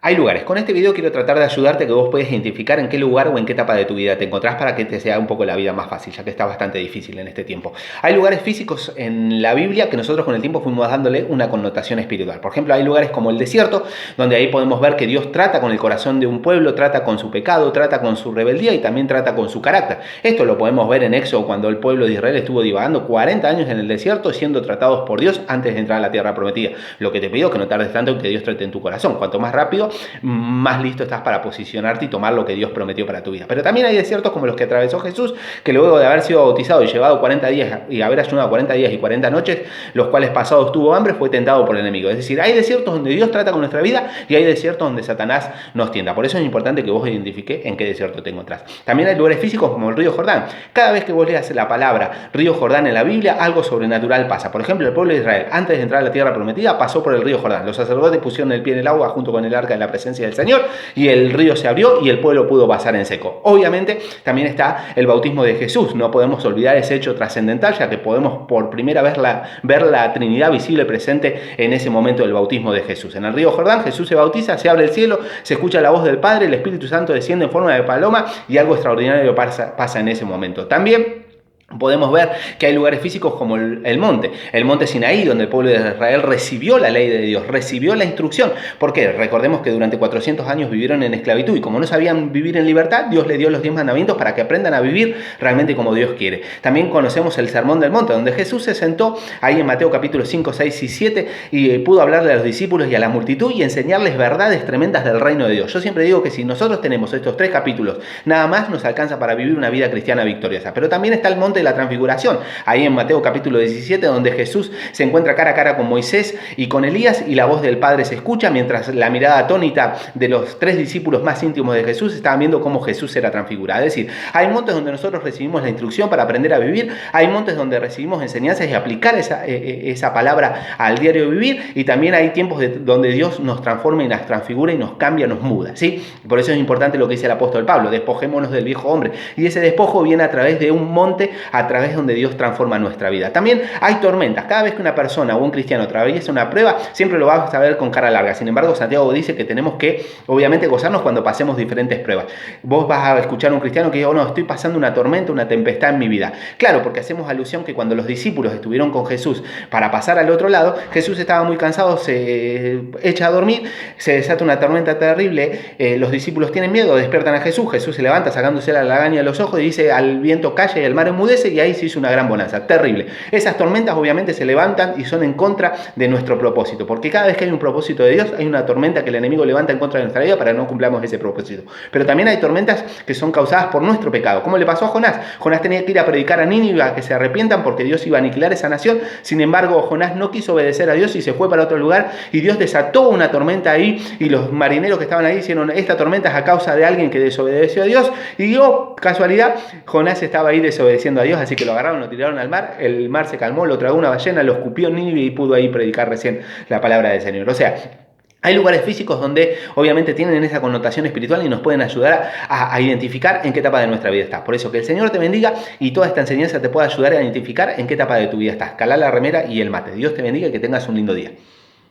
Hay lugares. Con este video quiero tratar de ayudarte a que vos puedas identificar en qué lugar o en qué etapa de tu vida te encontrás para que te sea un poco la vida más fácil, ya que está bastante difícil en este tiempo. Hay lugares físicos en la Biblia que nosotros con el tiempo fuimos dándole una connotación espiritual. Por ejemplo, hay lugares como el desierto, donde ahí podemos ver que Dios trata con el corazón de un pueblo, trata con su pecado, trata con su rebeldía y también trata con su carácter. Esto lo podemos ver en Éxodo cuando el pueblo de Israel estuvo divagando 40 años en el desierto siendo tratados por Dios antes de entrar a la tierra prometida. Lo que te pido es que no tardes tanto en que Dios trate en tu corazón. Cuanto más rápido, más listo estás para posicionarte y tomar lo que Dios prometió para tu vida. Pero también hay desiertos como los que atravesó Jesús, que luego de haber sido bautizado y llevado 40 días y haber ayunado 40 días y 40 noches, los cuales pasados tuvo hambre, fue tentado por el enemigo. Es decir, hay desiertos donde Dios trata con nuestra vida y hay desiertos donde Satanás nos tienta. Por eso es importante que vos identifiques en qué desierto te encontrás. También hay lugares físicos como el río Jordán. Cada vez que vos leas la palabra río Jordán en la Biblia, algo sobrenatural pasa. Por ejemplo, el pueblo de Israel, antes de entrar a la tierra prometida, pasó por el río Jordán. Los sacerdotes pusieron el pie en el agua junto con el arca de la presencia del Señor y el río se abrió y el pueblo pudo pasar en seco. Obviamente también está el bautismo de Jesús. No podemos olvidar ese hecho trascendental, ya que podemos por primera vez ver la Trinidad visible presente en ese momento del bautismo de Jesús. En el río Jordán Jesús se bautiza, se abre el cielo, se escucha la voz del Padre, el Espíritu Santo desciende en forma de paloma y algo extraordinario pasa en ese momento. También podemos ver que hay lugares físicos como el monte Sinaí, donde el pueblo de Israel recibió la ley de Dios, recibió la instrucción. ¿Por qué? Recordemos que durante 400 años vivieron en esclavitud y como no sabían vivir en libertad, Dios les dio los 10 mandamientos para que aprendan a vivir realmente como Dios quiere. También conocemos el Sermón del Monte, donde Jesús se sentó ahí en Mateo capítulo 5, 6 y 7 y pudo hablarle a los discípulos y a la multitud y enseñarles verdades tremendas del reino de Dios. Yo siempre digo que si nosotros tenemos estos 3 capítulos, nada más nos alcanza para vivir una vida cristiana victoriosa. Pero también está el monte de la transfiguración, ahí en Mateo capítulo 17, donde Jesús se encuentra cara a cara con Moisés y con Elías y la voz del Padre se escucha, mientras la mirada atónita de los 3 discípulos más íntimos de Jesús estaban viendo cómo Jesús era transfigurado. Es decir, hay montes donde nosotros recibimos la instrucción para aprender a vivir, hay montes donde recibimos enseñanzas y aplicar esa palabra al diario vivir, y también hay tiempos donde Dios nos transforma y nos transfigura y nos cambia, nos muda, ¿sí? Por eso es importante lo que dice el apóstol Pablo: despojémonos del viejo hombre, y ese despojo viene a través de un monte, a través donde Dios transforma nuestra vida. También hay tormentas. Cada vez que una persona o un cristiano atraviesa una prueba, siempre lo vas a ver con cara larga. Sin embargo, Santiago dice que tenemos que, obviamente, gozarnos cuando pasemos diferentes pruebas. Vos vas a escuchar a un cristiano que diga: oh, no, estoy pasando una tormenta, una tempestad en mi vida. Claro, porque hacemos alusión que cuando los discípulos estuvieron con Jesús para pasar al otro lado, Jesús estaba muy cansado, se echa a dormir, se desata una tormenta terrible, los discípulos tienen miedo, despiertan a Jesús, Jesús se levanta sacándose la lagaña de los ojos y dice: al viento calla y el mar enmudece, y ahí se hizo una gran bonanza, terrible. Esas tormentas obviamente se levantan y son en contra de nuestro propósito, porque cada vez que hay un propósito de Dios, hay una tormenta que el enemigo levanta en contra de nuestra vida para que no cumplamos ese propósito. Pero también hay tormentas que son causadas por nuestro pecado, como le pasó a Jonás. Jonás tenía que ir a predicar a Nínive a que se arrepientan porque Dios iba a aniquilar esa nación. Sin embargo, Jonás no quiso obedecer a Dios y se fue para otro lugar, y Dios desató una tormenta ahí, y los marineros que estaban ahí dijeron: esta tormenta es a causa de alguien que desobedeció a Dios. Y casualidad, Jonás estaba ahí desobedeciendo a Dios, así que lo agarraron, lo tiraron al mar, el mar se calmó, lo tragó una ballena, lo escupió en Nínive y pudo ahí predicar recién la palabra del Señor. O sea, hay lugares físicos donde obviamente tienen esa connotación espiritual y nos pueden ayudar a identificar en qué etapa de nuestra vida estás. Por eso que el Señor te bendiga y toda esta enseñanza te pueda ayudar a identificar en qué etapa de tu vida estás. Calá la remera y el mate. Dios te bendiga y que tengas un lindo día.